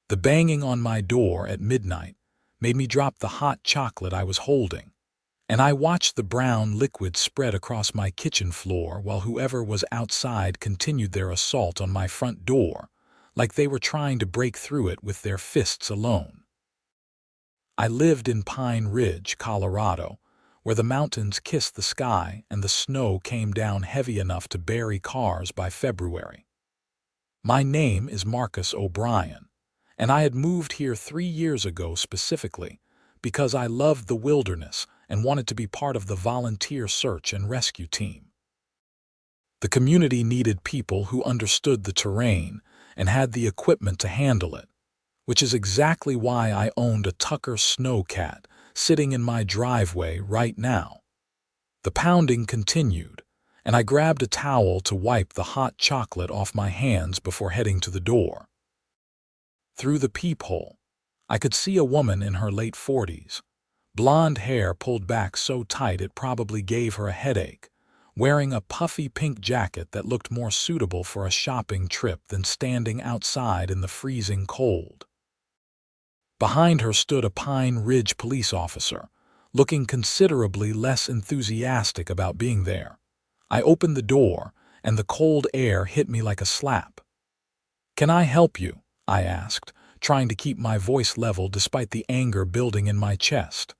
The banging on my door at midnight made me drop the hot chocolate I was holding, and I watched the brown liquid spread across my kitchen floor while whoever was outside continued their assault on my front door, like they were trying to break through it with their fists alone. I lived in Pine Ridge, Colorado, where the mountains kissed the sky and the snow came down heavy enough to bury cars by February. My name is Marcus O'Brien, and I had moved here 3 years ago specifically because I loved the wilderness and wanted to be part of the volunteer search and rescue team. The community needed people who understood the terrain and had the equipment to handle it, which is exactly why I owned a Tucker Sno Cat sitting in my driveway right now. The pounding continued, and I grabbed a towel to wipe the hot chocolate off my hands before heading to the door. Through the peephole, I could see a woman in her late 40s, blonde hair pulled back so tight it probably gave her a headache, wearing a puffy pink jacket that looked more suitable for a shopping trip than standing outside in the freezing cold. Behind her stood a Pine Ridge police officer, looking considerably less enthusiastic about being there. I opened the door, and the cold air hit me like a slap. "Can I help you?" I asked, trying to keep my voice level despite the anger building in my chest.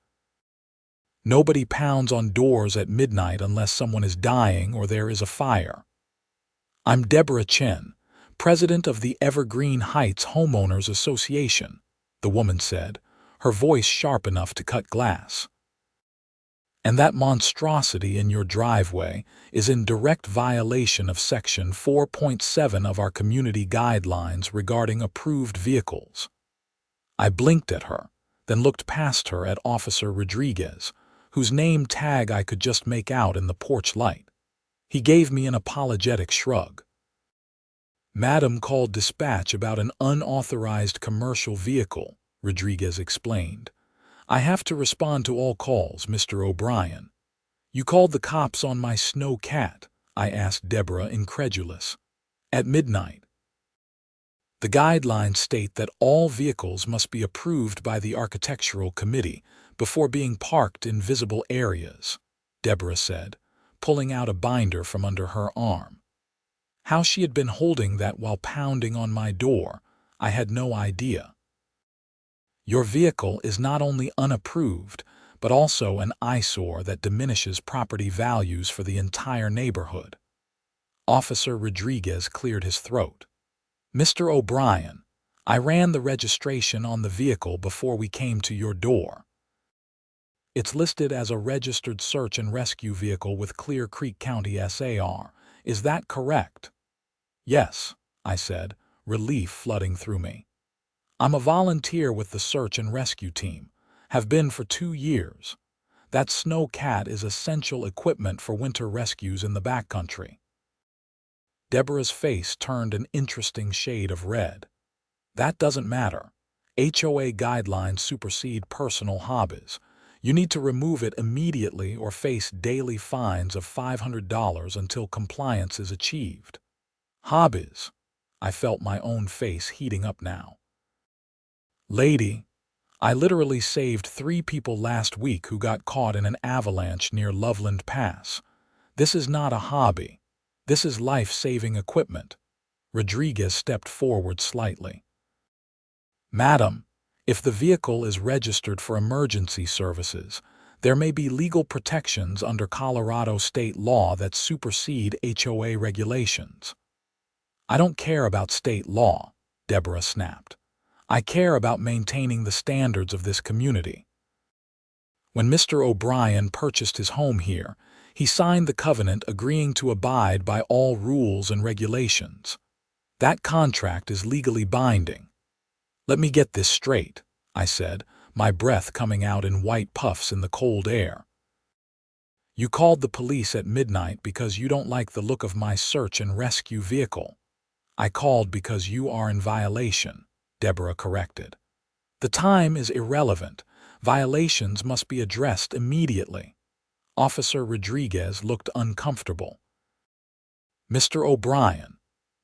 Nobody pounds on doors at midnight unless someone is dying or there is a fire. "I'm Deborah Chen, president of the Evergreen Heights Homeowners Association," the woman said, her voice sharp enough to cut glass. "And that monstrosity in your driveway is in direct violation of Section 4.7 of our community guidelines regarding approved vehicles." I blinked at her, then looked past her at Officer Rodriguez, whose name tag I could just make out in the porch light. He gave me an apologetic shrug. "Madam called dispatch about an unauthorized commercial vehicle," Rodriguez explained. "I have to respond to all calls, Mr. O'Brien." "You called the cops on my Sno Cat?" I asked Deborah, incredulous. "At midnight." "The guidelines state that all vehicles must be approved by the Architectural Committee before being parked in visible areas," Deborah said, pulling out a binder from under her arm. How she had been holding that while pounding on my door, I had no idea. "Your vehicle is not only unapproved, but also an eyesore that diminishes property values for the entire neighborhood." Officer Rodriguez cleared his throat. "Mr. O'Brien, I ran the registration on the vehicle before we came to your door. It's listed as a registered search and rescue vehicle with Clear Creek County SAR. Is that correct?" "Yes," I said, relief flooding through me. "I'm a volunteer with the search and rescue team, have been for 2 years. That Sno Cat is essential equipment for winter rescues in the backcountry." Deborah's face turned an interesting shade of red. "That doesn't matter. HOA guidelines supersede personal hobbies. You need to remove it immediately or face daily fines of $500 until compliance is achieved." "Hobbies?" I felt my own face heating up now. "Lady, I literally saved 3 people last week who got caught in an avalanche near Loveland Pass. This is not a hobby. This is life-saving equipment." Rodriguez stepped forward slightly. "Madam, if the vehicle is registered for emergency services, there may be legal protections under Colorado state law that supersede HOA regulations." "I don't care about state law," Deborah snapped. "I care about maintaining the standards of this community." When Mr. O'Brien purchased his home here, he signed the covenant agreeing to abide by all rules and regulations. That contract is legally binding. "Let me get this straight," I said, my breath coming out in white puffs in the cold air. "You called the police at midnight because you don't like the look of my search and rescue vehicle." "I called because you are in violation," Deborah corrected. "The time is irrelevant. Violations must be addressed immediately." Officer Rodriguez looked uncomfortable. "Mr. O'Brien,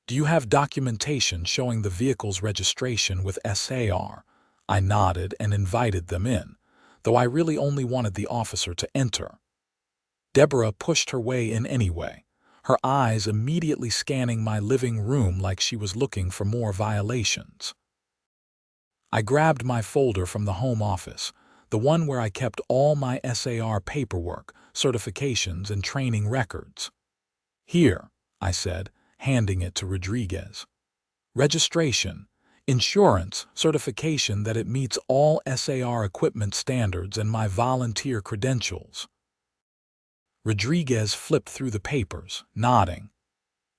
Do you have documentation showing the vehicle's registration with SAR? I nodded and invited them in, though I really only wanted the officer to enter. Deborah pushed her way in anyway, her eyes immediately scanning my living room like she was looking for more violations. I grabbed my folder from the home office, the one where I kept all my SAR paperwork, certifications, and training records. Here, I said, handing it to Rodriguez. Registration, insurance, certification that it meets all SAR equipment standards, and my volunteer credentials. Rodriguez flipped through the papers, nodding.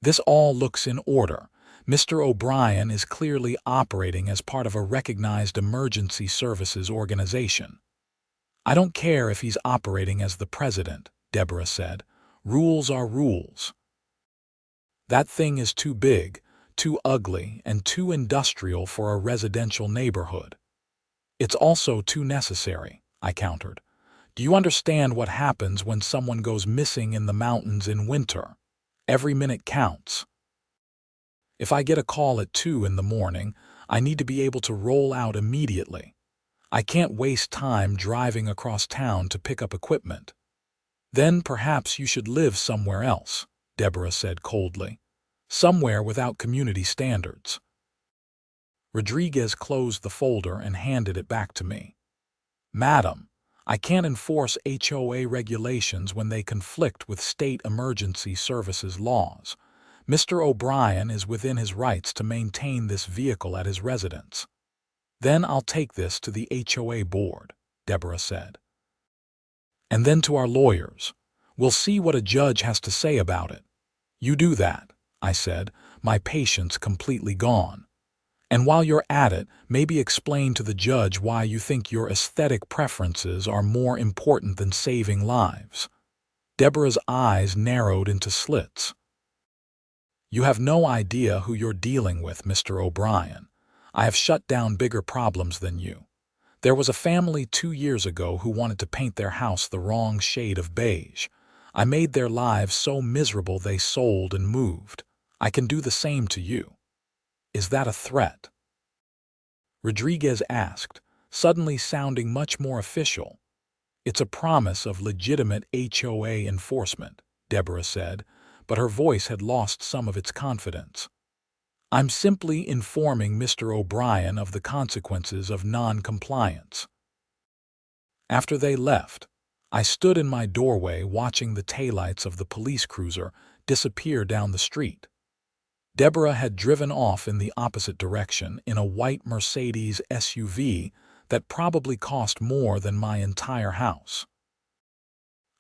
This all looks in order. Mr. O'Brien is clearly operating as part of a recognized emergency services organization. I don't care if he's operating as the president, Deborah said. Rules are rules. That thing is too big, too ugly, and too industrial for a residential neighborhood. It's also too necessary, I countered. Do you understand what happens when someone goes missing in the mountains in winter? Every minute counts. If I get a call at 2 in the morning, I need to be able to roll out immediately. I can't waste time driving across town to pick up equipment. Then perhaps you should live somewhere else, Deborah said coldly. Somewhere without community standards. Rodriguez closed the folder and handed it back to me. Madam, I can't enforce HOA regulations when they conflict with state emergency services laws. Mr. O'Brien is within his rights to maintain this vehicle at his residence. Then I'll take this to the HOA board, Deborah said. And then to our lawyers. We'll see what a judge has to say about it. You do that, I said, my patience completely gone. And while you're at it, maybe explain to the judge why you think your aesthetic preferences are more important than saving lives. Deborah's eyes narrowed into slits. You have no idea who you're dealing with, Mr. O'Brien. I have shut down bigger problems than you. There was a family 2 years ago who wanted to paint their house the wrong shade of beige. I made their lives so miserable they sold and moved. I can do the same to you. Is that a threat? Rodriguez asked, suddenly sounding much more official. It's a promise of legitimate HOA enforcement, Deborah said, but her voice had lost some of its confidence. I'm simply informing Mr. O'Brien of the consequences of non-compliance. After they left, I stood in my doorway watching the taillights of the police cruiser disappear down the street. Deborah had driven off in the opposite direction in a white Mercedes SUV that probably cost more than my entire house.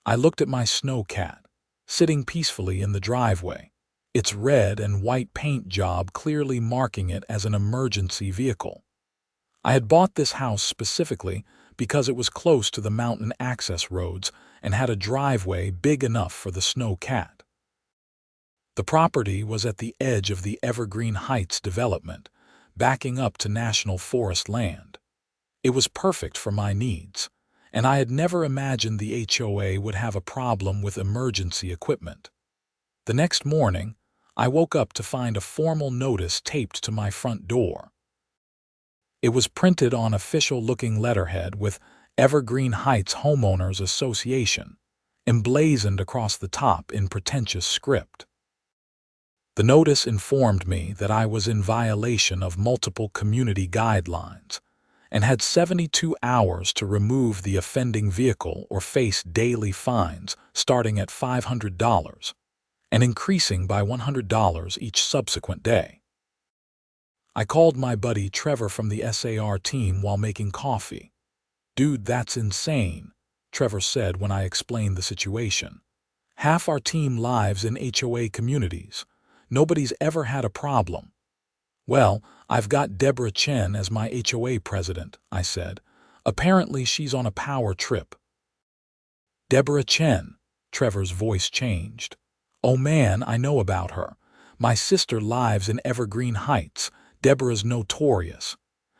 I looked at my Sno Cat, sitting peacefully in the driveway, its red and white paint job clearly marking it as an emergency vehicle. I had bought this house specifically because it was close to the mountain access roads and had a driveway big enough for the Sno Cat. The property was at the edge of the Evergreen Heights development, backing up to national forest land. It was perfect for my needs, and I had never imagined the HOA would have a problem with emergency equipment. The next morning, I woke up to find a formal notice taped to my front door. It was printed on official-looking letterhead with Evergreen Heights Homeowners Association, emblazoned across the top in pretentious script. The notice informed me that I was in violation of multiple community guidelines and had 72 hours to remove the offending vehicle or face daily fines starting at $500 and increasing by $100 each subsequent day. I called my buddy Trevor from the SAR team while making coffee. "Dude, that's insane," Trevor said when I explained the situation. "Half our team lives in HOA communities. Nobody's ever had a problem." "Well, I've got Deborah Chen as my HOA president," I said. "Apparently she's on a power trip." "Deborah Chen," Trevor's voice changed. "Oh man, I know about her. My sister lives in Evergreen Heights. Deborah's notorious.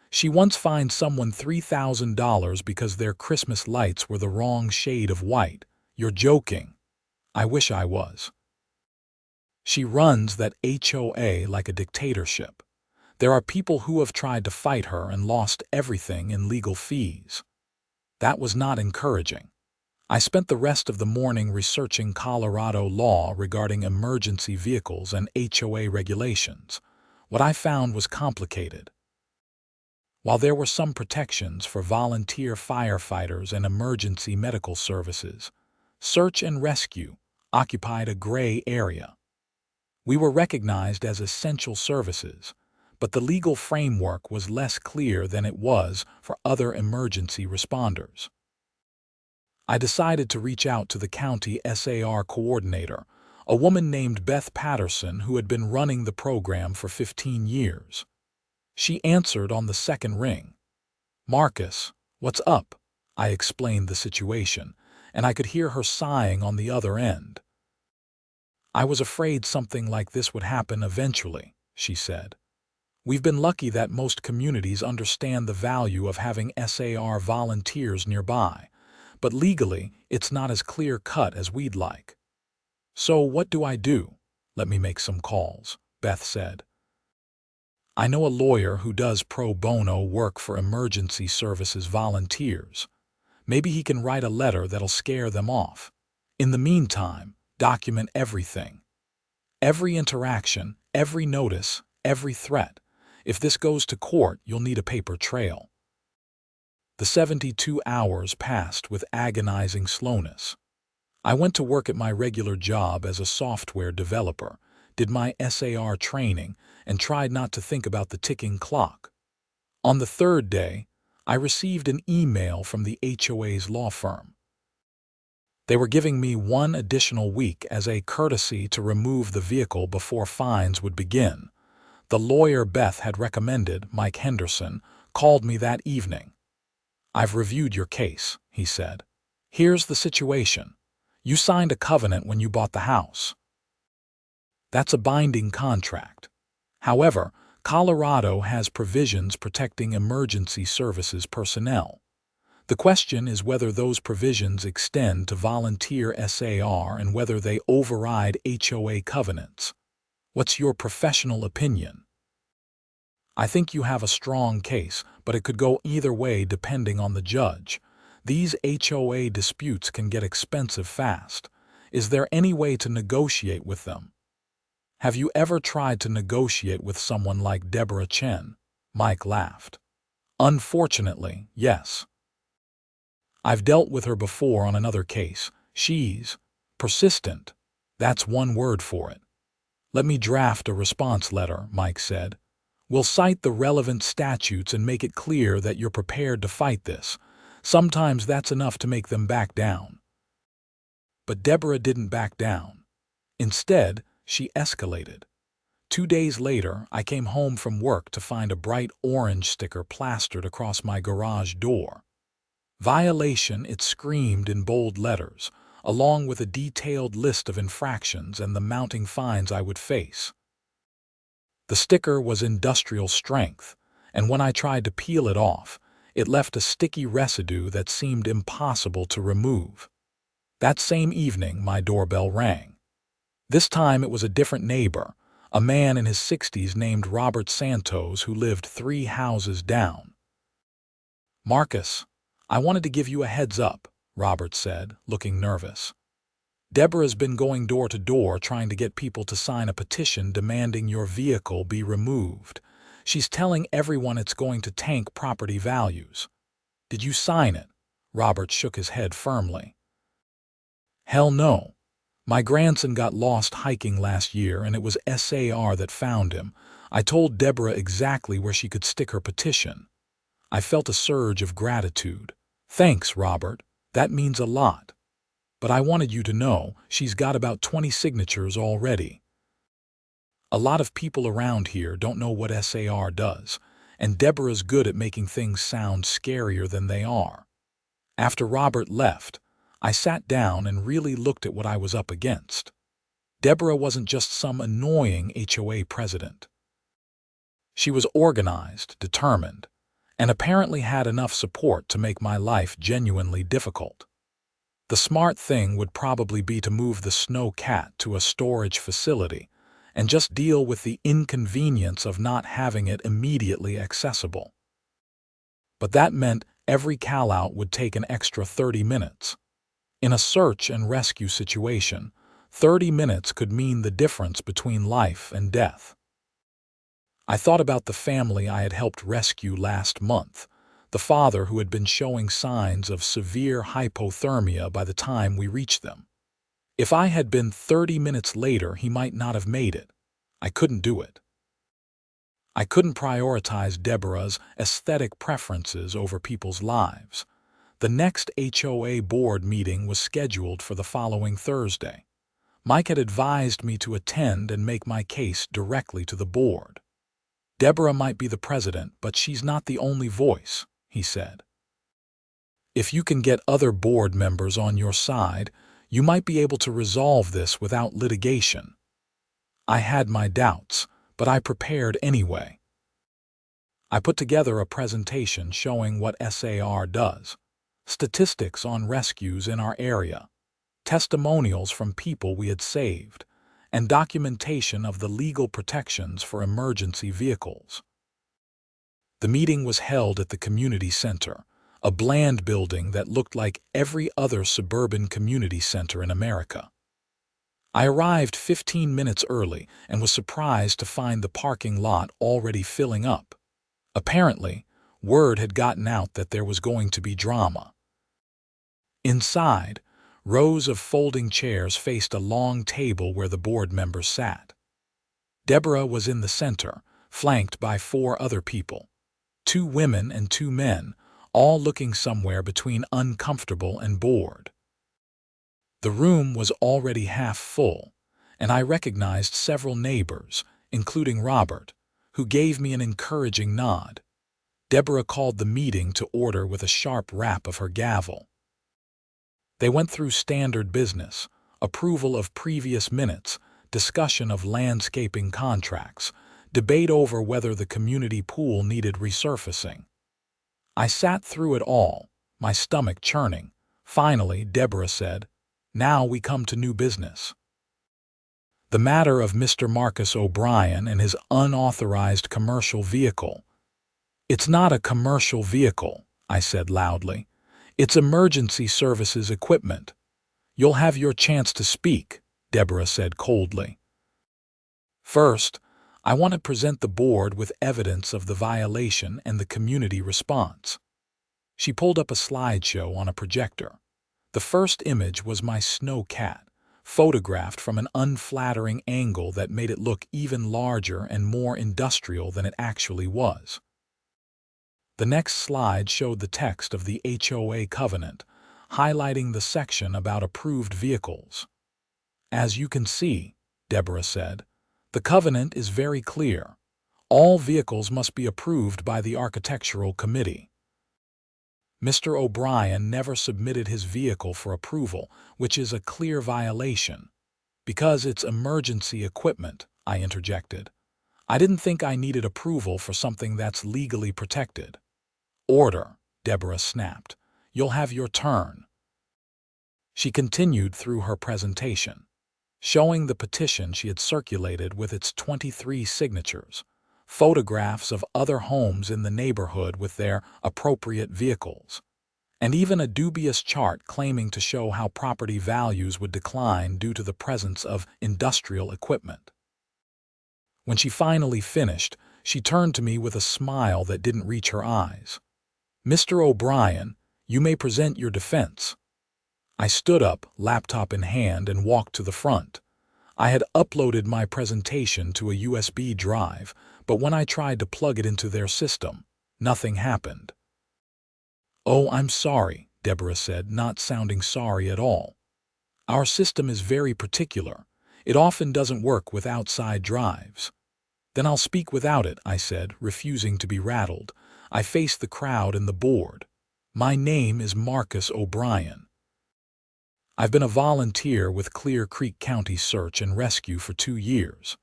She once fined someone $3,000 because their Christmas lights were the wrong shade of white. You're joking." I wish I was. She runs that HOA like a dictatorship. There are people who have tried to fight her and lost everything in legal fees. That was not encouraging. I spent the rest of the morning researching Colorado law regarding emergency vehicles and HOA regulations. What I found was complicated. While there were some protections for volunteer firefighters and emergency medical services, search and rescue occupied a gray area. We were recognized as essential services, but the legal framework was less clear than it was for other emergency responders. I decided to reach out to the county SAR coordinator, a woman named Beth Patterson who had been running the program for 15 years. She answered on the second ring. "Marcus, what's up?" I explained the situation, and I could hear her sighing on the other end. "I was afraid something like this would happen eventually," she said. "We've been lucky that most communities understand the value of having SAR volunteers nearby, but legally it's not as clear-cut as we'd like." "So what do I do?" "Let me make some calls," Beth said. "I know a lawyer who does pro bono work for emergency services volunteers. Maybe he can write a letter that'll scare them off. In the meantime, document everything. Every interaction, every notice, every threat. If this goes to court, you'll need a paper trail." The 72 hours passed with agonizing slowness. I went to work at my regular job as a software developer, did my SAR training, and tried not to think about the ticking clock. On the third day, I received an email from the HOA's law firm. They were giving me 1 additional week as a courtesy to remove the vehicle before fines would begin. The lawyer Beth had recommended, Mike Henderson, called me that evening. "I've reviewed your case," he said. "Here's the situation. You signed a covenant when you bought the house. That's a binding contract. However, Colorado has provisions protecting emergency services personnel. The question is whether those provisions extend to volunteer SAR and whether they override HOA covenants. What's your professional opinion?" "I think you have a strong case, but it could go either way depending on the judge. These HOA disputes can get expensive fast. Is there any way to negotiate with them?" "Have you ever tried to negotiate with someone like Deborah Chen?" Mike laughed. "Unfortunately, yes. I've dealt with her before on another case. She's persistent. That's one word for it." "Let me draft a response letter," Mike said. "We'll cite the relevant statutes and make it clear that you're prepared to fight this. Sometimes that's enough to make them back down." But Deborah didn't back down. Instead, she escalated. 2 days later, I came home from work to find a bright orange sticker plastered across my garage door. "Violation," it screamed in bold letters, along with a detailed list of infractions and the mounting fines I would face. The sticker was industrial strength, and when I tried to peel it off, it left a sticky residue that seemed impossible to remove. That same evening, my doorbell rang. This time it was a different neighbor, a man in his 60s named Robert Santos who lived 3 houses down. "Marcus, I wanted to give you a heads up," Robert said, looking nervous. "Deborah's been going door to door trying to get people to sign a petition demanding your vehicle be removed. She's telling everyone it's going to tank property values." "Did you sign it?" Robert shook his head firmly. "Hell no. My grandson got lost hiking last year and it was SAR that found him. I told Deborah exactly where she could stick her petition." I felt a surge of gratitude. "Thanks, Robert. That means a lot. But I wanted you to know she's got about 20 signatures already." A lot of people around here don't know what SAR does, and Deborah's good at making things sound scarier than they are. After Robert left, I sat down and really looked at what I was up against. Deborah wasn't just some annoying HOA president. She was organized, determined, and apparently had enough support to make my life genuinely difficult. The smart thing would probably be to move the Sno Cat to a storage facility, and just deal with the inconvenience of not having it immediately accessible. But that meant every call-out would take an extra 30 minutes. In a search and rescue situation, 30 minutes could mean the difference between life and death. I thought about the family I had helped rescue last month, the father who had been showing signs of severe hypothermia by the time we reached them. If I had been 30 minutes later, he might not have made it. I couldn't do it. I couldn't prioritize Deborah's aesthetic preferences over people's lives. The next HOA board meeting was scheduled for the following Thursday. Mike had advised me to attend and make my case directly to the board. Deborah might be the president, but she's not the only voice, he said. If you can get other board members on your side, you might be able to resolve this without litigation. I had my doubts, but I prepared anyway. I put together a presentation showing what SAR does, statistics on rescues in our area, testimonials from people we had saved, and documentation of the legal protections for emergency vehicles. The meeting was held at the community center, a bland building that looked like every other suburban community center in America. I arrived 15 minutes early and was surprised to find the parking lot already filling up. Apparently, word had gotten out that there was going to be drama. Inside, rows of folding chairs faced a long table where the board members sat. Deborah was in the center, flanked by 4 other people, 2 women and 2 men, all looking somewhere between uncomfortable and bored. The room was already half full, and I recognized several neighbors, including Robert, who gave me an encouraging nod. Deborah called the meeting to order with a sharp rap of her gavel. They went through standard business, approval of previous minutes, discussion of landscaping contracts, debate over whether the community pool needed resurfacing. I sat through it all, my stomach churning. Finally, Deborah said, "Now we come to new business. The matter of Mr. Marcus O'Brien and his unauthorized commercial vehicle." "It's not a commercial vehicle," I said loudly. "It's emergency services equipment." "You'll have your chance to speak," Deborah said coldly. "First, I want to present the board with evidence of the violation and the community response." She pulled up a slideshow on a projector. The first image was my Sno Cat, photographed from an unflattering angle that made it look even larger and more industrial than it actually was. The next slide showed the text of the HOA covenant, highlighting the section about approved vehicles. "As you can see," Deborah said, "the covenant is very clear. All vehicles must be approved by the architectural committee." Mr. O'Brien never submitted his vehicle for approval, which is a clear violation. "Because it's emergency equipment," I interjected. "I didn't think I needed approval for something that's legally protected." "Order," Deborah snapped. "You'll have your turn." She continued through her presentation, showing the petition she had circulated with its 23 signatures, photographs of other homes in the neighborhood with their appropriate vehicles, and even a dubious chart claiming to show how property values would decline due to the presence of industrial equipment. When she finally finished, she turned to me with a smile that didn't reach her eyes. "Mr. O'Brien, you may present your defense." I stood up, laptop in hand, and walked to the front. I had uploaded my presentation to a USB drive, but when I tried to plug it into their system, nothing happened. "Oh, I'm sorry," Deborah said, not sounding sorry at all. "Our system is very particular. It often doesn't work with outside drives." "Then I'll speak without it," I said, refusing to be rattled. I faced the crowd and the board. "My name is Marcus O'Brien. I've been a volunteer with Clear Creek County Search and Rescue for 2 years.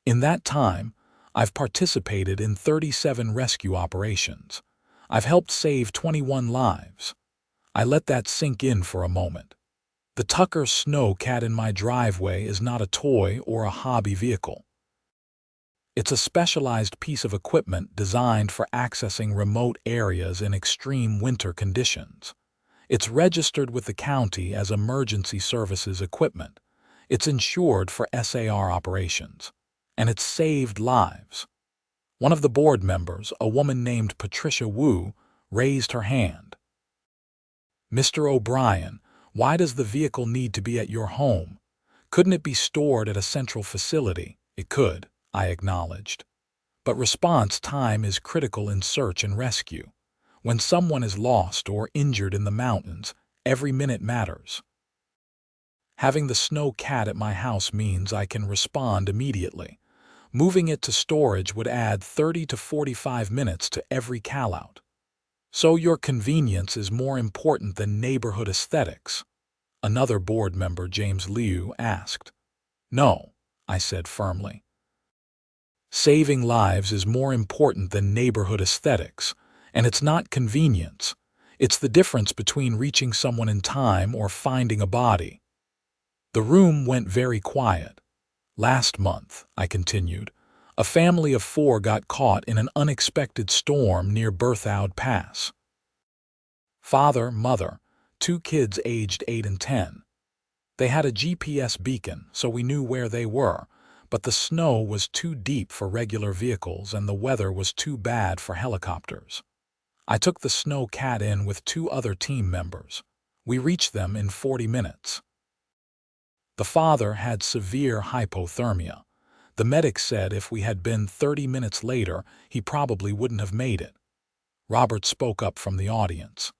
In that time, I've participated in 37 rescue operations. I've helped save 21 lives." I let that sink in for a moment. The Tucker Sno Cat in my driveway is not a toy or a hobby vehicle. It's a specialized piece of equipment designed for accessing remote areas in extreme winter conditions. It's registered with the county as emergency services equipment. It's insured for SAR operations. And it's saved lives. One of the board members, a woman named Patricia Wu, raised her hand. "Mr. O'Brien, why does the vehicle need to be at your home? Couldn't it be stored at a central facility?" "It could," I acknowledged. "But response time is critical in search and rescue. When someone is lost or injured in the mountains, every minute matters. Having the Sno Cat at my house means I can respond immediately. Moving it to storage would add 30 to 45 minutes to every call-out. So your convenience is more important than neighborhood aesthetics?" Another board member, James Liu, asked. "No," I said firmly. "Saving lives is more important than neighborhood aesthetics, and it's not convenience. It's the difference between reaching someone in time or finding a body." The room went very quiet. "Last month," I continued, "a family of 4 got caught in an unexpected storm near Berthoud Pass. Father, mother, 2 kids aged 8 and 10. They had a GPS beacon, so we knew where they were, but the snow was too deep for regular vehicles and the weather was too bad for helicopters. I took the Sno Cat in with 2 other team members. We reached them in 40 minutes. The father had severe hypothermia. The medic said if we had been 30 minutes later, he probably wouldn't have made it." Robert spoke up from the audience.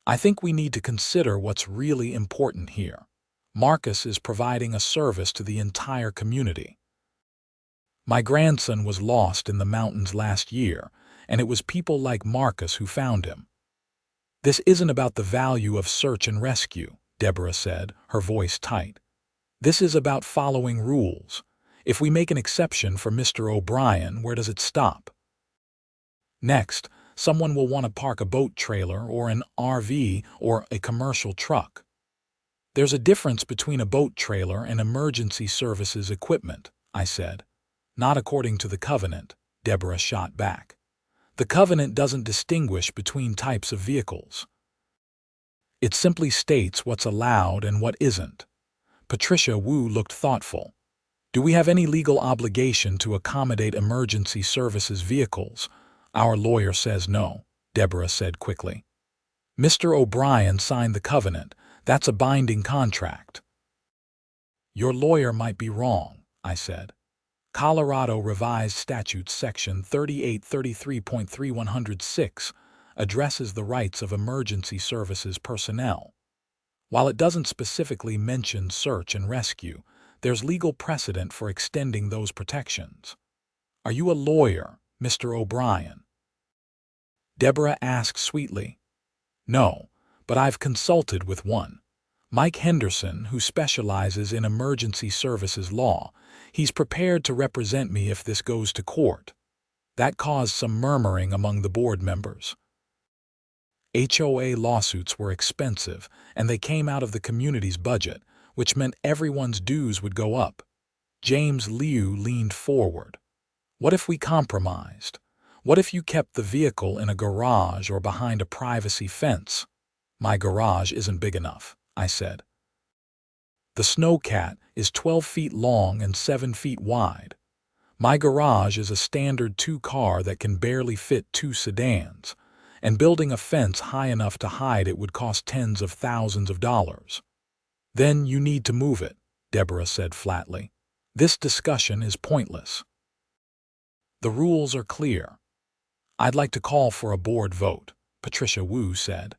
"I think we need to consider what's really important here. Marcus is providing a service to the entire community. My grandson was lost in the mountains last year, and it was people like Marcus who found him." "This isn't about the value of search and rescue," Deborah said, her voice tight. "This is about following rules. If we make an exception for Mr. O'Brien, where does it stop? Next, someone will want to park a boat trailer or an RV or a commercial truck. There's a difference between a boat trailer and emergency services equipment," I said. "Not according to the covenant," Deborah shot back. "The covenant doesn't distinguish between types of vehicles. It simply states what's allowed and what isn't." Patricia Wu looked thoughtful. "Do we have any legal obligation to accommodate emergency services vehicles?" "Our lawyer says no," Deborah said quickly. "Mr. O'Brien signed the covenant. That's a binding contract." "Your lawyer might be wrong," I said. Colorado Revised Statutes Section 3833.3106 addresses the rights of emergency services personnel. While it doesn't specifically mention search and rescue, there's legal precedent for extending those protections. "Are you a lawyer, Mr. O'Brien?" Deborah asked sweetly. "No, but I've consulted with one. Mike Henderson, who specializes in emergency services law. He's prepared to represent me if this goes to court." That caused some murmuring among the board members. HOA lawsuits were expensive, and they came out of the community's budget, which meant everyone's dues would go up. James Liu leaned forward. "What if we compromised? What if you kept the vehicle in a garage or behind a privacy fence?" "My garage isn't big enough," I said. "The Sno Cat is 12 feet long and 7 feet wide. My garage is a standard 2-car that can barely fit 2 sedans, and building a fence high enough to hide it would cost tens of thousands of dollars." "Then you need to move it," Deborah said flatly. "This discussion is pointless. The rules are clear." "I'd like to call for a board vote," Patricia Wu said.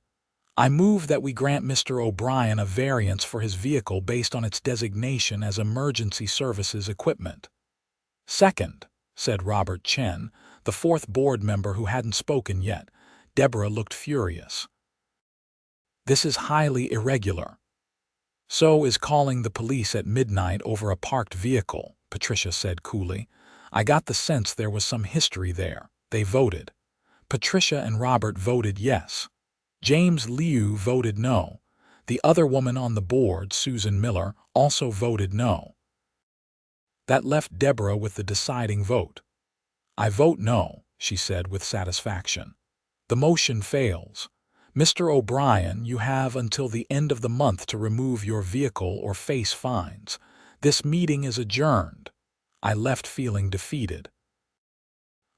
"I move that we grant Mr. O'Brien a variance for his vehicle based on its designation as emergency services equipment." "Second," said Robert Chen, the 4th board member who hadn't spoken yet. Deborah looked furious. "This is highly irregular." "So is calling the police at midnight over a parked vehicle," Patricia said coolly. "I got the sense there was some history there." They voted. Patricia and Robert voted yes. James Liu voted no. The other woman on the board, Susan Miller, also voted no. That left Deborah with the deciding vote. I vote no, she said with satisfaction. The motion fails. Mr. O'Brien, you have until the end of the month to remove your vehicle or face fines. This meeting is adjourned. I left feeling defeated.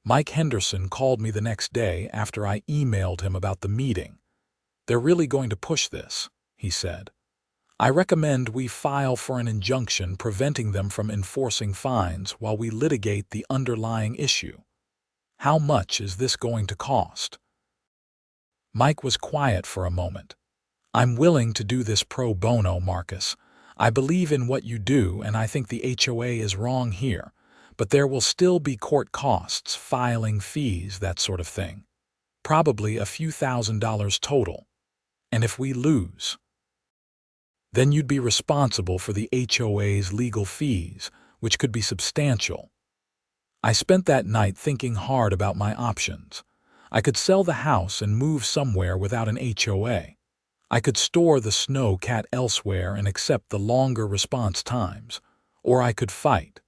Mike Henderson called me the next day after I emailed him about the meeting. They're really going to push this, he said. I recommend we file for an injunction preventing them from enforcing fines while we litigate the underlying issue. How much is this going to cost? Mike was quiet for a moment. I'm willing to do this pro bono, Marcus. I believe in what you do, and I think the HOA is wrong here, but there will still be court costs, filing fees, that sort of thing. Probably a few $1,000s total. And if we lose, then you'd be responsible for the HOA's legal fees, which could be substantial. I spent that night thinking hard about my options. I could sell the house and move somewhere without an HOA. I could store the Sno Cat elsewhere and accept the longer response times, or I could fight.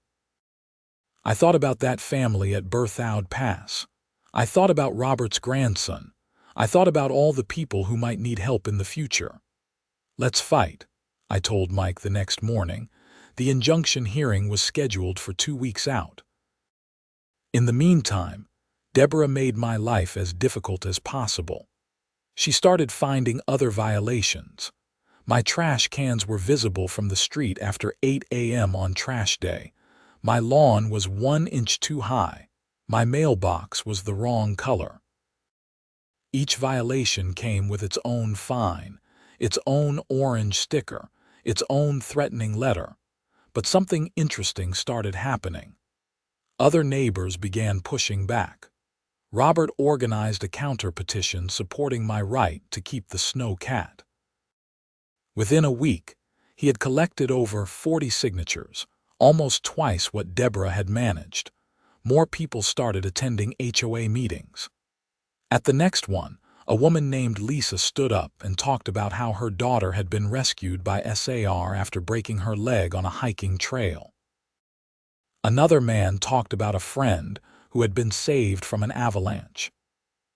I thought about that family at Berthoud Pass. I thought about Robert's grandson. I thought about all the people who might need help in the future. Let's fight, I told Mike the next morning. The injunction hearing was scheduled for 2 weeks out. In the meantime, Deborah made my life as difficult as possible. She started finding other violations. My trash cans were visible from the street after 8 a.m. on trash day. My lawn was 1 inch too high. My mailbox was the wrong color. Each violation came with its own fine, its own orange sticker, its own threatening letter. But something interesting started happening. Other neighbors began pushing back. Robert organized a counter-petition supporting my right to keep the Sno Cat. Within a week, he had collected over 40 signatures, almost twice what Deborah had managed. More people started attending HOA meetings. At the next one, a woman named Lisa stood up and talked about how her daughter had been rescued by SAR after breaking her leg on a hiking trail. Another man talked about a friend who had been saved from an avalanche.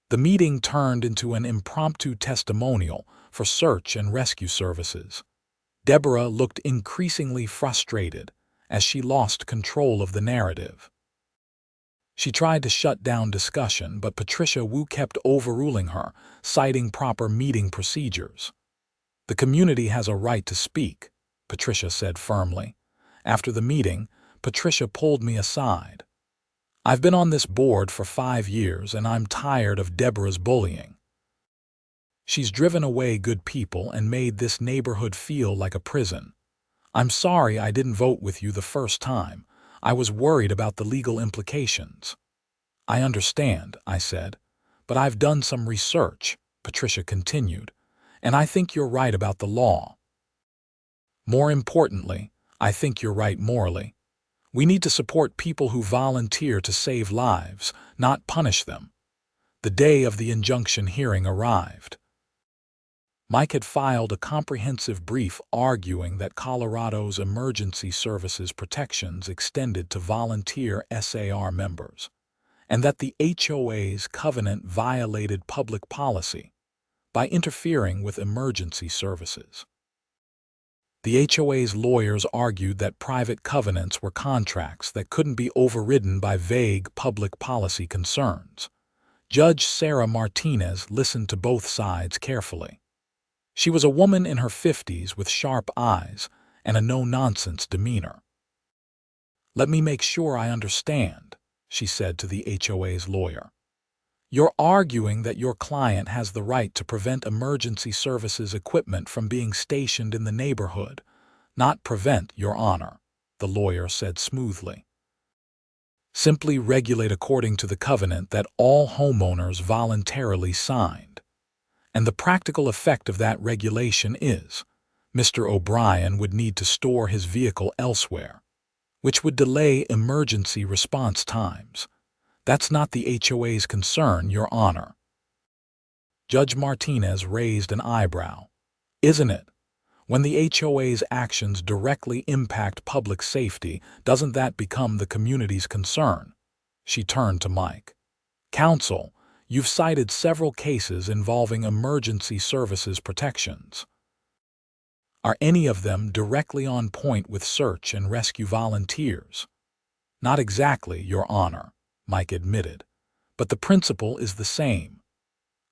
The meeting turned into an impromptu testimonial for search and rescue services. Deborah looked increasingly frustrated as she lost control of the narrative. She tried to shut down discussion, but Patricia Wu kept overruling her, citing proper meeting procedures. The community has a right to speak, Patricia said firmly. After the meeting, Patricia pulled me aside. I've been on this board for 5 years and I'm tired of Deborah's bullying. She's driven away good people and made this neighborhood feel like a prison. I'm sorry I didn't vote with you the first time. I was worried about the legal implications. I understand, I said, but I've done some research, Patricia continued, and I think you're right about the law. More importantly, I think you're right morally. We need to support people who volunteer to save lives, not punish them. The day of the injunction hearing arrived. Mike had filed a comprehensive brief arguing that Colorado's emergency services protections extended to volunteer SAR members, and that the HOA's covenant violated public policy by interfering with emergency services. The HOA's lawyers argued that private covenants were contracts that couldn't be overridden by vague public policy concerns. Judge Sarah Martinez listened to both sides carefully. She was a woman in her 50s with sharp eyes and a no-nonsense demeanor. "Let me make sure I understand," she said to the HOA's lawyer. "You're arguing that your client has the right to prevent emergency services equipment from being stationed in the neighborhood, not prevent, Your Honor," the lawyer said smoothly. "Simply regulate according to the covenant that all homeowners voluntarily signed. And the practical effect of that regulation is Mr. O'Brien would need to store his vehicle elsewhere, which would delay emergency response times. That's not the HOA's concern, Your Honor." Judge Martinez raised an eyebrow. "Isn't it? When the HOA's actions directly impact public safety, doesn't that become the community's concern?" She turned to Mike. Counsel, you've cited several cases involving emergency services protections. Are any of them directly on point with search and rescue volunteers? Not exactly, Your Honor, Mike admitted, but the principle is the same.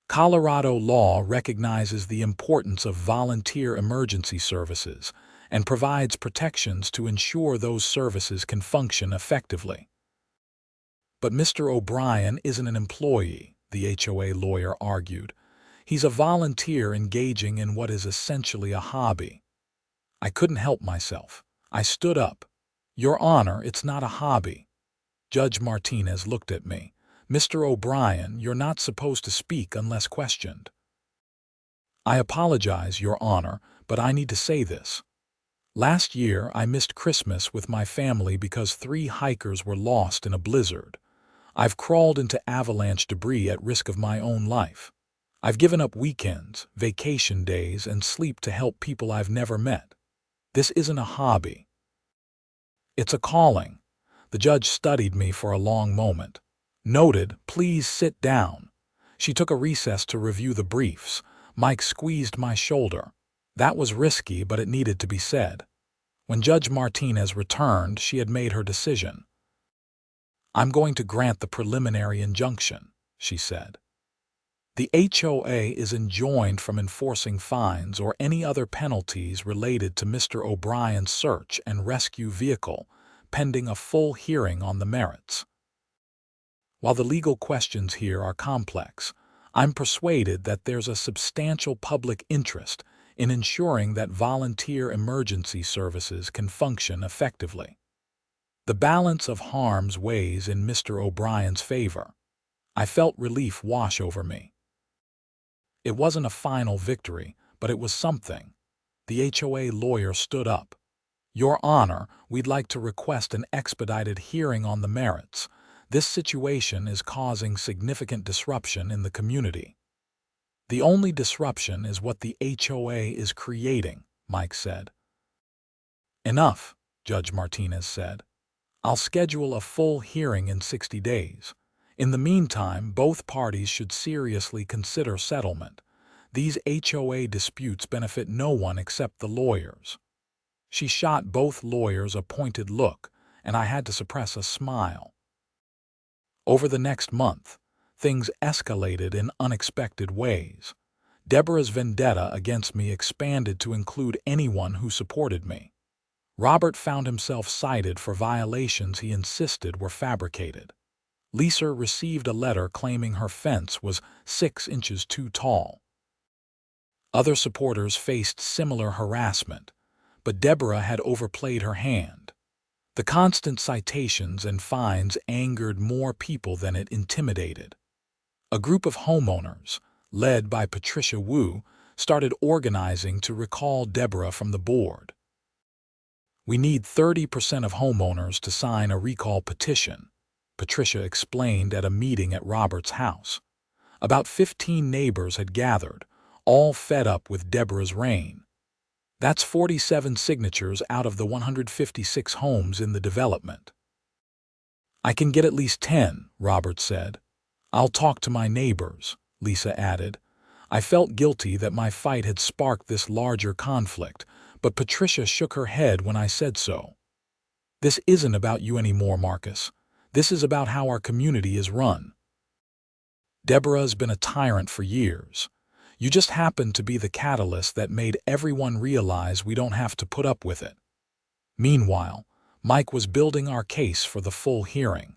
Colorado law recognizes the importance of volunteer emergency services and provides protections to ensure those services can function effectively. But Mr. O'Brien isn't an employee, the HOA lawyer argued. He's a volunteer engaging in what is essentially a hobby. I couldn't help myself. I stood up. Your Honor, it's not a hobby. Judge Martinez looked at me. Mr. O'Brien, you're not supposed to speak unless questioned. I apologize, Your Honor, but I need to say this. Last year, I missed Christmas with my family because 3 hikers were lost in a blizzard. I've crawled into avalanche debris at risk of my own life. I've given up weekends, vacation days, and sleep to help people I've never met. This isn't a hobby. It's a calling. The judge studied me for a long moment. Noted, please sit down. She took a recess to review the briefs. Mike squeezed my shoulder. That was risky, but it needed to be said. When Judge Martinez returned, she had made her decision. I'm going to grant the preliminary injunction, she said. The HOA is enjoined from enforcing fines or any other penalties related to Mr. O'Brien's search and rescue vehicle, pending a full hearing on the merits. While the legal questions here are complex, I'm persuaded that there's a substantial public interest in ensuring that volunteer emergency services can function effectively. The balance of harms weighs in Mr. O'Brien's favor. I felt relief wash over me. It wasn't a final victory, but it was something. The HOA lawyer stood up. Your Honor, we'd like to request an expedited hearing on the merits. This situation is causing significant disruption in the community. The only disruption is what the HOA is creating, Mike said. Enough, Judge Martinez said. I'll schedule a full hearing in 60 days. In the meantime, both parties should seriously consider settlement. These HOA disputes benefit no one except the lawyers. She shot both lawyers a pointed look, and I had to suppress a smile. Over the next month, things escalated in unexpected ways. Deborah's vendetta against me expanded to include anyone who supported me. Robert found himself cited for violations he insisted were fabricated. Lisa received a letter claiming her fence was 6 inches too tall. Other supporters faced similar harassment, but Deborah had overplayed her hand. The constant citations and fines angered more people than it intimidated. A group of homeowners, led by Patricia Wu, started organizing to recall Deborah from the board. We need 30% of homeowners to sign a recall petition, Patricia explained at a meeting at Robert's house. About 15 neighbors had gathered, all fed up with Deborah's reign. That's 47 signatures out of the 156 homes in the development. I can get at least 10, Robert said. I'll talk to my neighbors, Lisa added. I felt guilty that my fight had sparked this larger conflict, but Patricia shook her head when I said so. This isn't about you anymore, Marcus. This is about how our community is run. Deborah's been a tyrant for years. You just happened to be the catalyst that made everyone realize we don't have to put up with it. Meanwhile, Mike was building our case for the full hearing.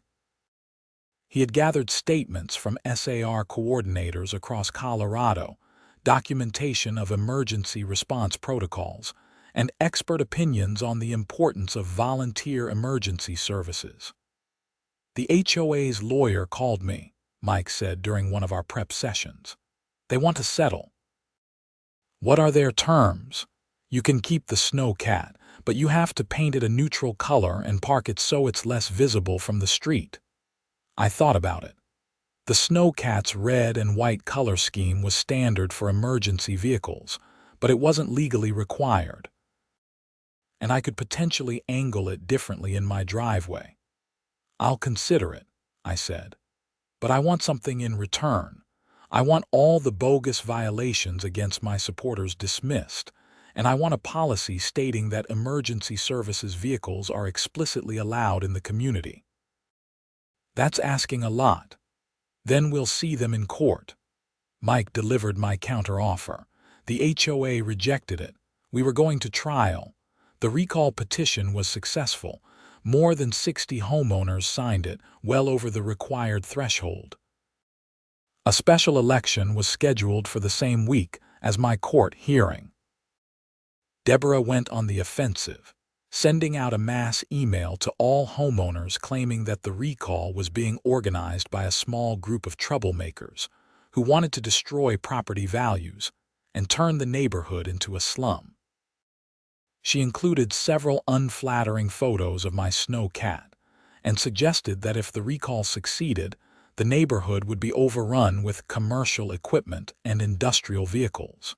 He had gathered statements from SAR coordinators across Colorado, documentation of emergency response protocols, and expert opinions on the importance of volunteer emergency services. The HOA's lawyer called me, Mike said during one of our prep sessions. They want to settle. What are their terms? You can keep the Sno Cat, but you have to paint it a neutral color and park it so it's less visible from the street. I thought about it. The Sno Cat's red and white color scheme was standard for emergency vehicles, but it wasn't legally required. And I could potentially angle it differently in my driveway. I'll consider it, I said. "But I want something in return. I want all the bogus violations against my supporters dismissed, and I want a policy stating that emergency services vehicles are explicitly allowed in the community." "That's asking a lot. Then we'll see them in court." Mike delivered my counteroffer. The HOA rejected it. We were going to trial. The recall petition was successful. More than 60 homeowners signed it, well over the required threshold. A special election was scheduled for the same week as my court hearing. Deborah went on the offensive, sending out a mass email to all homeowners claiming that the recall was being organized by a small group of troublemakers who wanted to destroy property values and turn the neighborhood into a slum. She included several unflattering photos of my Sno Cat and suggested that if the recall succeeded, the neighborhood would be overrun with commercial equipment and industrial vehicles.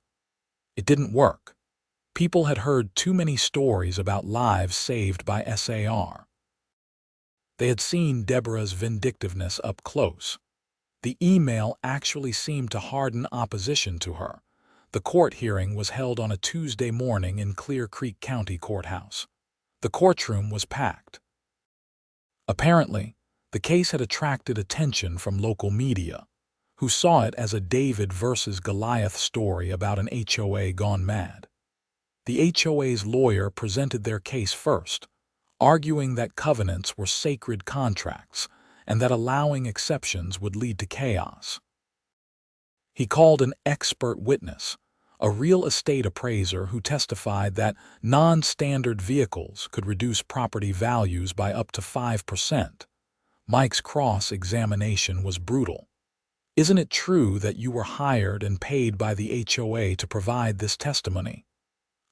It didn't work. People had heard too many stories about lives saved by SAR. They had seen Deborah's vindictiveness up close. The email actually seemed to harden opposition to her. The court hearing was held on a Tuesday morning in Clear Creek County Courthouse. The courtroom was packed. Apparently, the case had attracted attention from local media, who saw it as a David versus Goliath story about an HOA gone mad. The HOA's lawyer presented their case first, arguing that covenants were sacred contracts and that allowing exceptions would lead to chaos. He called an expert witness, a real estate appraiser who testified that non-standard vehicles could reduce property values by up to 5%. Mike's cross-examination was brutal. "Isn't it true that you were hired and paid by the HOA to provide this testimony?"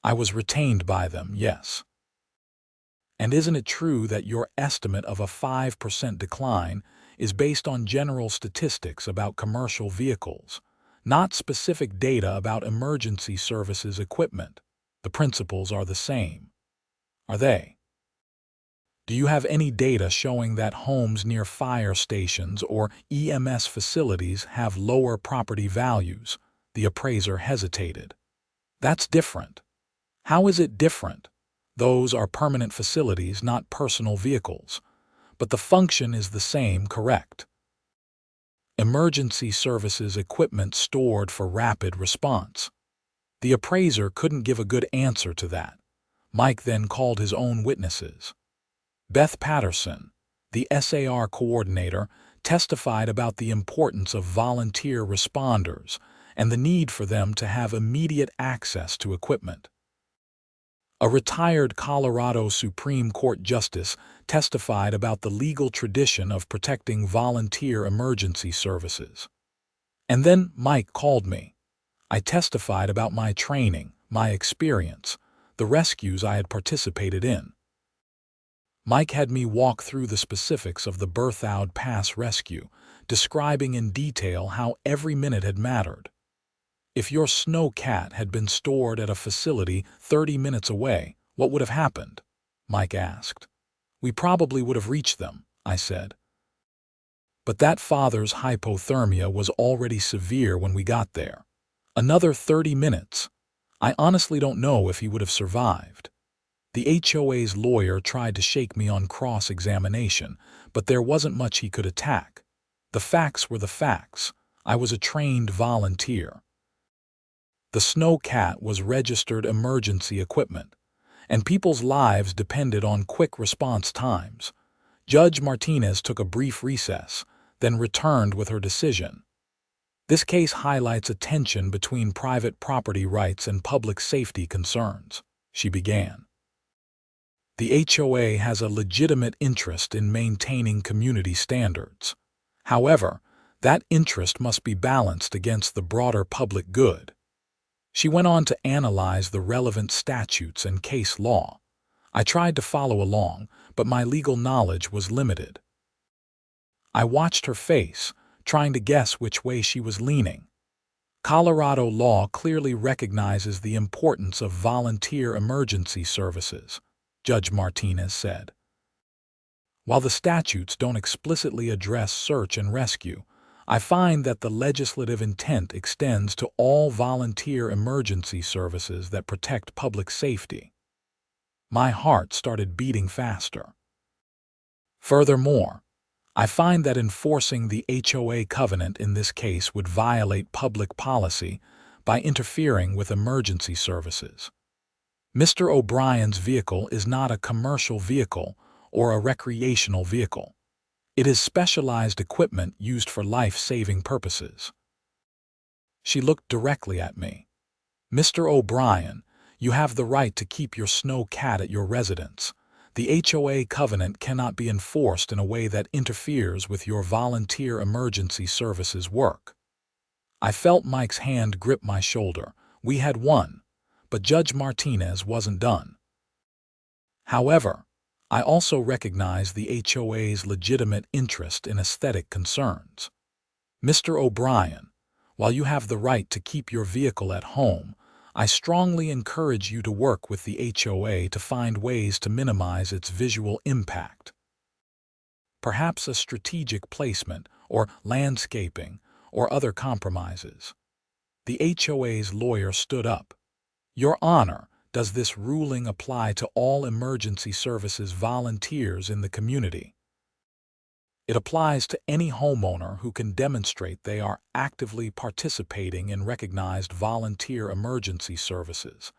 "I was retained by them, yes." "And isn't it true that your estimate of a 5% decline is based on general statistics about commercial vehicles, not specific data about emergency services equipment?" "The principles are the same." "Are they? Do you have any data showing that homes near fire stations or EMS facilities have lower property values?" The appraiser hesitated. "That's different." "How is it different? Those are permanent facilities, not personal vehicles. But the function is the same, correct? Emergency services equipment stored for rapid response." The appraiser couldn't give a good answer to that. Mike then called his own witnesses. Beth Patterson, the SAR coordinator, testified about the importance of volunteer responders and the need for them to have immediate access to equipment. A retired Colorado Supreme Court justice testified about the legal tradition of protecting volunteer emergency services. And then Mike called me. I testified about my training, my experience, the rescues I had participated in. Mike had me walk through the specifics of the Berthoud Pass rescue, describing in detail how every minute had mattered. "If your Sno Cat had been stored at a facility 30 minutes away, what would have happened?" Mike asked. "We probably would have reached them," I said. "But that father's hypothermia was already severe when we got there. Another 30 minutes. I honestly don't know if he would have survived." The HOA's lawyer tried to shake me on cross-examination, but there wasn't much he could attack. The facts were the facts. I was a trained volunteer. The Sno Cat was registered emergency equipment, and people's lives depended on quick response times. Judge Martinez took a brief recess, then returned with her decision. "This case highlights a tension between private property rights and public safety concerns," she began. "The HOA has a legitimate interest in maintaining community standards. However, that interest must be balanced against the broader public good." She went on to analyze the relevant statutes and case law. I tried to follow along, but my legal knowledge was limited. I watched her face, trying to guess which way she was leaning. "Colorado law clearly recognizes the importance of volunteer emergency services," Judge Martinez said. While the statutes don't explicitly address search and rescue, I find that the legislative intent extends to all volunteer emergency services that protect public safety. My heart started beating faster. Furthermore, I find that enforcing the HOA covenant in this case would violate public policy by interfering with emergency services. Mr. O'Brien's vehicle is not a commercial vehicle or a recreational vehicle. It is specialized equipment used for life-saving purposes. She looked directly at me. Mr. O'Brien, you have the right to keep your Sno Cat at your residence. The HOA covenant cannot be enforced in a way that interferes with your volunteer emergency services work. I felt Mike's hand grip my shoulder. We had won, but Judge Martinez wasn't done. However, I also recognize the HOA's legitimate interest in aesthetic concerns. Mr. O'Brien, while you have the right to keep your vehicle at home, I strongly encourage you to work with the HOA to find ways to minimize its visual impact. Perhaps a strategic placement, or landscaping, or other compromises. The HOA's lawyer stood up. Your Honor, does this ruling apply to all emergency services volunteers in the community? It applies to any homeowner who can demonstrate they are actively participating in recognized volunteer emergency services,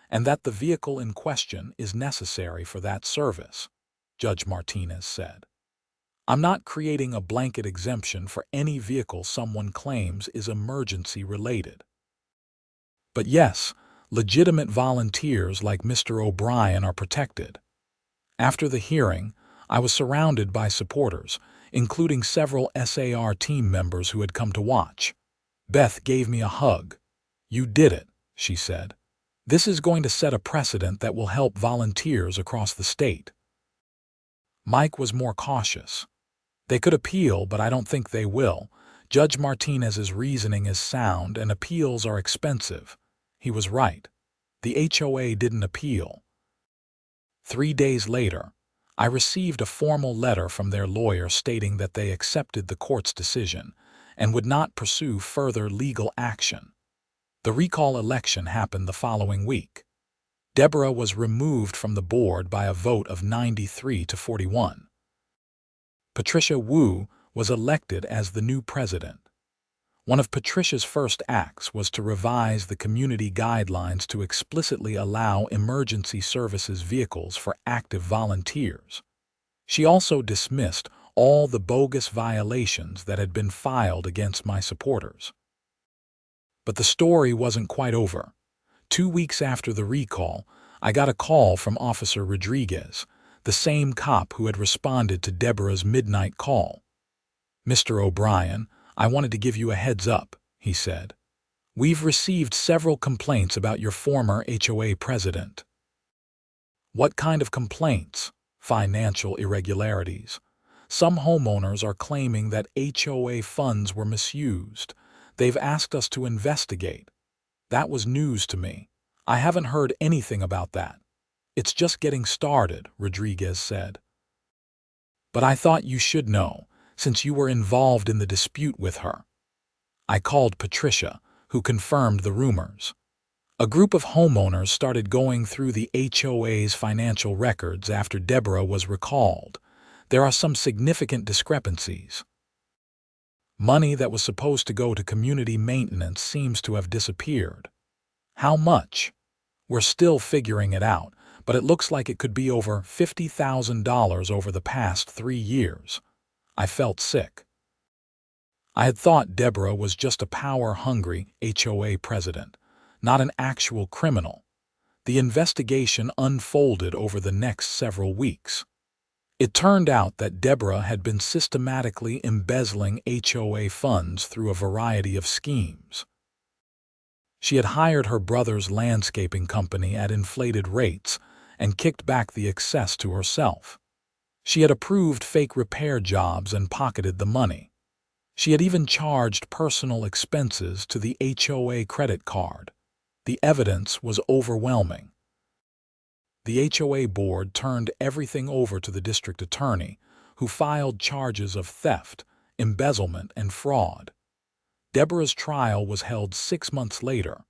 and that the vehicle in question is necessary for that service, Judge Martinez said. I'm not creating a blanket exemption for any vehicle someone claims is emergency-related. But yes, legitimate volunteers like Mr. O'Brien are protected. After the hearing, I was surrounded by supporters, including several SAR team members who had come to watch. Beth gave me a hug. You did it, she said. This is going to set a precedent that will help volunteers across the state. Mike was more cautious. They could appeal, but I don't think they will. Judge Martinez's reasoning is sound and appeals are expensive. He was right. The HOA didn't appeal. 3 days later, I received a formal letter from their lawyer stating that they accepted the court's decision and would not pursue further legal action. The recall election happened the following week. Deborah was removed from the board by a vote of 93 to 41. Patricia Wu was elected as the new president. One of Patricia's first acts was to revise the community guidelines to explicitly allow emergency services vehicles for active volunteers. She also dismissed all the bogus violations that had been filed against my supporters. But the story wasn't quite over. 2 weeks after the recall, I got a call from Officer Rodriguez, the same cop who had responded to Deborah's midnight call. Mr. O'Brien, I wanted to give you a heads up, he said. We've received several complaints about your former HOA president. What kind of complaints? Financial irregularities. Some homeowners are claiming that HOA funds were misused. They've asked us to investigate. That was news to me. I haven't heard anything about that. It's just getting started, Rodriguez said. But I thought you should know, since you were involved in the dispute with her. I called Patricia, who confirmed the rumors. A group of homeowners started going through the HOA's financial records after Deborah was recalled. There are some significant discrepancies. Money that was supposed to go to community maintenance seems to have disappeared. How much? We're still figuring it out, but it looks like it could be over $50,000 over the past 3 years. I felt sick. I had thought Deborah was just a power-hungry HOA president, not an actual criminal. The investigation unfolded over the next several weeks. It turned out that Deborah had been systematically embezzling HOA funds through a variety of schemes. She had hired her brother's landscaping company at inflated rates and kicked back the excess to herself. She had approved fake repair jobs and pocketed the money. She had even charged personal expenses to the HOA credit card. The evidence was overwhelming. The HOA board turned everything over to the district attorney, who filed charges of theft, embezzlement, and fraud. Deborah's trial was held 6 months later.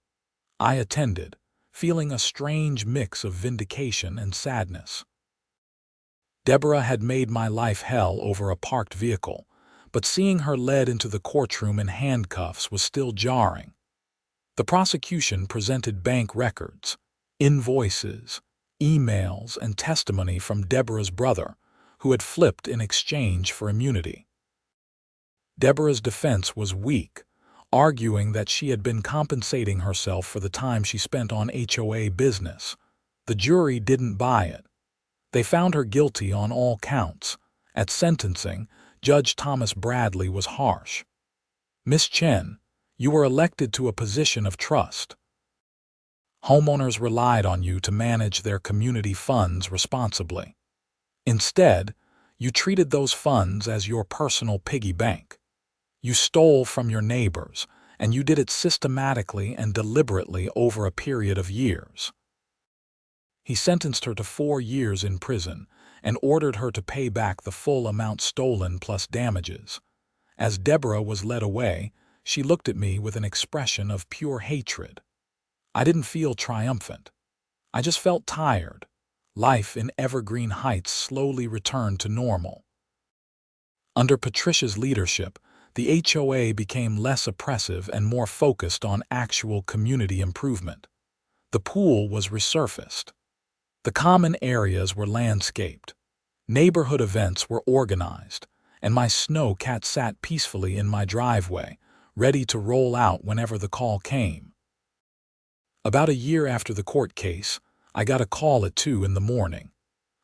I attended, feeling a strange mix of vindication and sadness. Deborah had made my life hell over a parked vehicle, but seeing her led into the courtroom in handcuffs was still jarring. The prosecution presented bank records, invoices, emails, and testimony from Deborah's brother, who had flipped in exchange for immunity. Deborah's defense was weak, arguing that she had been compensating herself for the time she spent on HOA business. The jury didn't buy it. They found her guilty on all counts. At sentencing, Judge Thomas Bradley was harsh. "Miss Chen, you were elected to a position of trust. Homeowners relied on you to manage their community funds responsibly. Instead, you treated those funds as your personal piggy bank. You stole from your neighbors, and you did it systematically and deliberately over a period of years." He sentenced her to 4 years in prison and ordered her to pay back the full amount stolen plus damages. As Deborah was led away, she looked at me with an expression of pure hatred. I didn't feel triumphant. I just felt tired. Life in Evergreen Heights slowly returned to normal. Under Patricia's leadership, the HOA became less oppressive and more focused on actual community improvement. The pool was resurfaced. The common areas were landscaped. Neighborhood events were organized, and my Sno Cat sat peacefully in my driveway, ready to roll out whenever the call came. About a year after the court case, I got a call at 2 in the morning.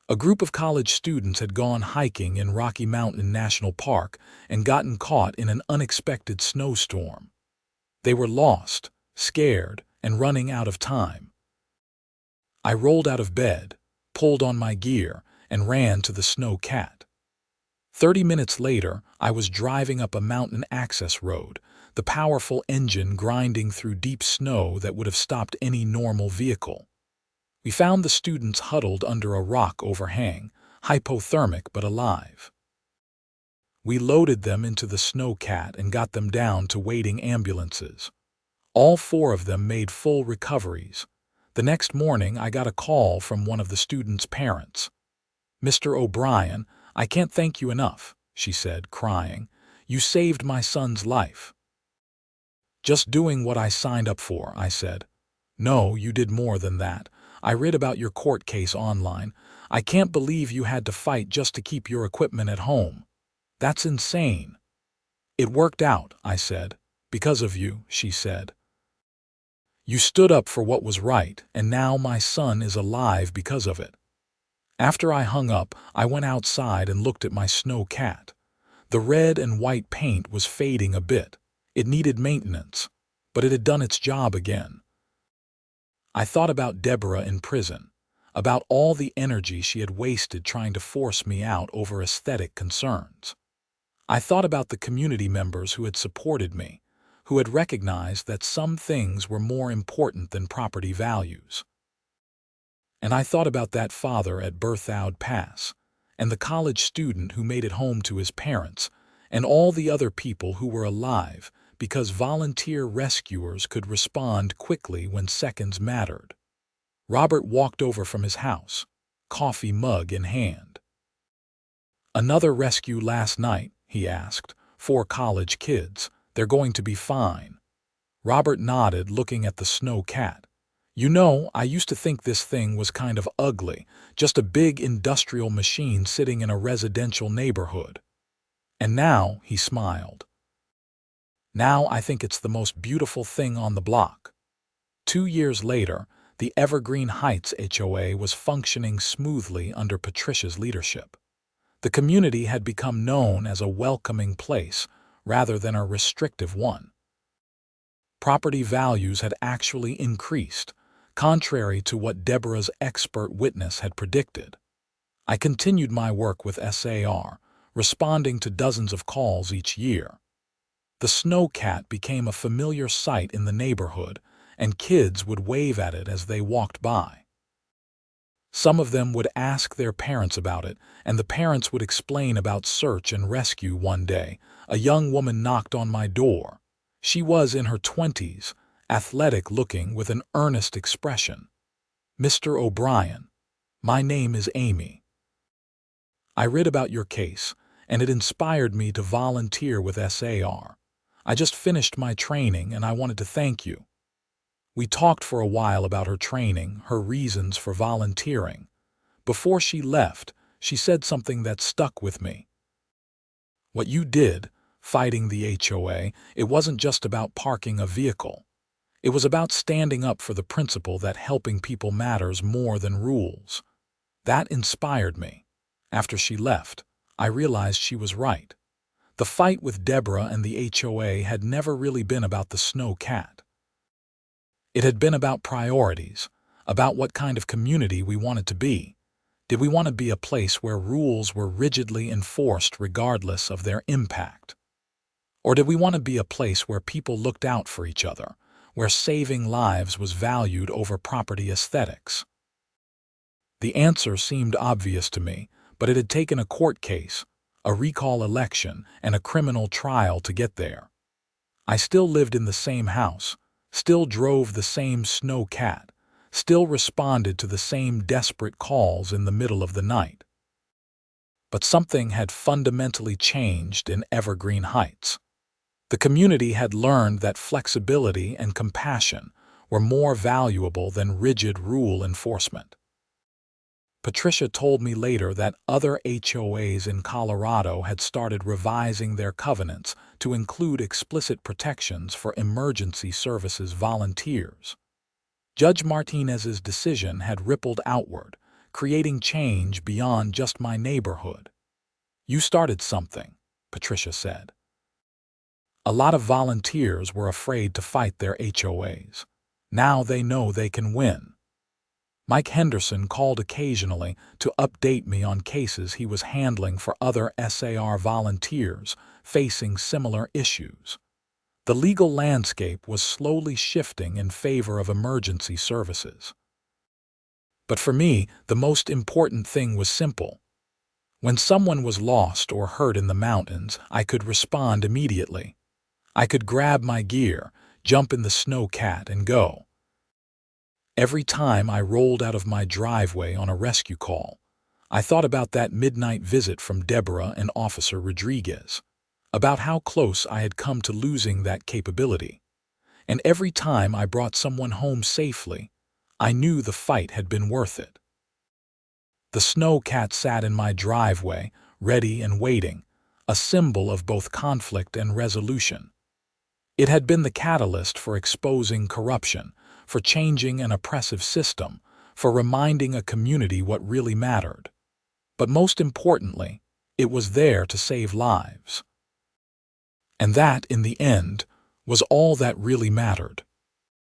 A group of college students had gone hiking in Rocky Mountain National Park and gotten caught in an unexpected snowstorm. They were lost, scared, and running out of time. I rolled out of bed, pulled on my gear, and ran to the Sno Cat. 30 minutes later, I was driving up a mountain access road, the powerful engine grinding through deep snow that would have stopped any normal vehicle. We found the students huddled under a rock overhang, hypothermic but alive. We loaded them into the Sno Cat and got them down to waiting ambulances. All 4 of them made full recoveries. The next morning, I got a call from one of the students' parents. "Mr. O'Brien, I can't thank you enough," she said, crying. "You saved my son's life." "Just doing what I signed up for," I said. "No, you did more than that. I read about your court case online. I can't believe you had to fight just to keep your equipment at home. That's insane." "It worked out," I said. "Because of you," she said. "You stood up for what was right, and now my son is alive because of it." After I hung up, I went outside and looked at my Sno Cat. The red and white paint was fading a bit. It needed maintenance, but it had done its job again. I thought about Deborah in prison, about all the energy she had wasted trying to force me out over aesthetic concerns. I thought about the community members who had supported me, who had recognized that some things were more important than property values. And I thought about that father at Berthoud Pass, and the college student who made it home to his parents, and all the other people who were alive because volunteer rescuers could respond quickly when seconds mattered. Robert walked over from his house, coffee mug in hand. "Another rescue last night?" he asked. "4 college kids. They're going to be fine." Robert nodded, looking at the Sno Cat. "You know, I used to think this thing was kind of ugly, just a big industrial machine sitting in a residential neighborhood. And now," he smiled, "now I think it's the most beautiful thing on the block." 2 years later, the Evergreen Heights HOA was functioning smoothly under Patricia's leadership. The community had become known as a welcoming place rather than a restrictive one. Property values had actually increased, contrary to what Deborah's expert witness had predicted. I continued my work with SAR, responding to dozens of calls each year. The Sno Cat became a familiar sight in the neighborhood, and kids would wave at it as they walked by. Some of them would ask their parents about it, and the parents would explain about search and rescue. One day, a young woman knocked on my door. She was in her 20s, athletic-looking with an earnest expression. "Mr. O'Brien, my name is Amy. I read about your case, and it inspired me to volunteer with SAR. I just finished my training, and I wanted to thank you." We talked for a while about her training, her reasons for volunteering. Before she left, she said something that stuck with me. "What you did, fighting the HOA, it wasn't just about parking a vehicle. It was about standing up for the principle that helping people matters more than rules." That inspired me. After she left, I realized she was right. The fight with Deborah and the HOA had never really been about the Sno Cat. It had been about priorities, about what kind of community we wanted to be. Did we want to be a place where rules were rigidly enforced regardless of their impact? Or did we want to be a place where people looked out for each other, where saving lives was valued over property aesthetics? The answer seemed obvious to me, but it had taken a court case, a recall election, and a criminal trial to get there. I still lived in the same house, still drove the same Sno Cat, still responded to the same desperate calls in the middle of the night. But something had fundamentally changed in Evergreen Heights. The community had learned that flexibility and compassion were more valuable than rigid rule enforcement. Patricia told me later that other HOAs in Colorado had started revising their covenants to include explicit protections for emergency services volunteers. Judge Martinez's decision had rippled outward, creating change beyond just my neighborhood. "You started something," Patricia said. "A lot of volunteers were afraid to fight their HOAs. Now they know they can win." Mike Henderson called occasionally to update me on cases he was handling for other SAR volunteers facing similar issues. The legal landscape was slowly shifting in favor of emergency services. But for me, the most important thing was simple. When someone was lost or hurt in the mountains, I could respond immediately. I could grab my gear, jump in the Sno Cat, and go. Every time I rolled out of my driveway on a rescue call, I thought about that midnight visit from Deborah and Officer Rodriguez, about how close I had come to losing that capability. And every time I brought someone home safely, I knew the fight had been worth it. The Sno Cat sat in my driveway, ready and waiting, a symbol of both conflict and resolution. It had been the catalyst for exposing corruption, for changing an oppressive system, for reminding a community what really mattered. But most importantly, it was there to save lives. And that, in the end, was all that really mattered.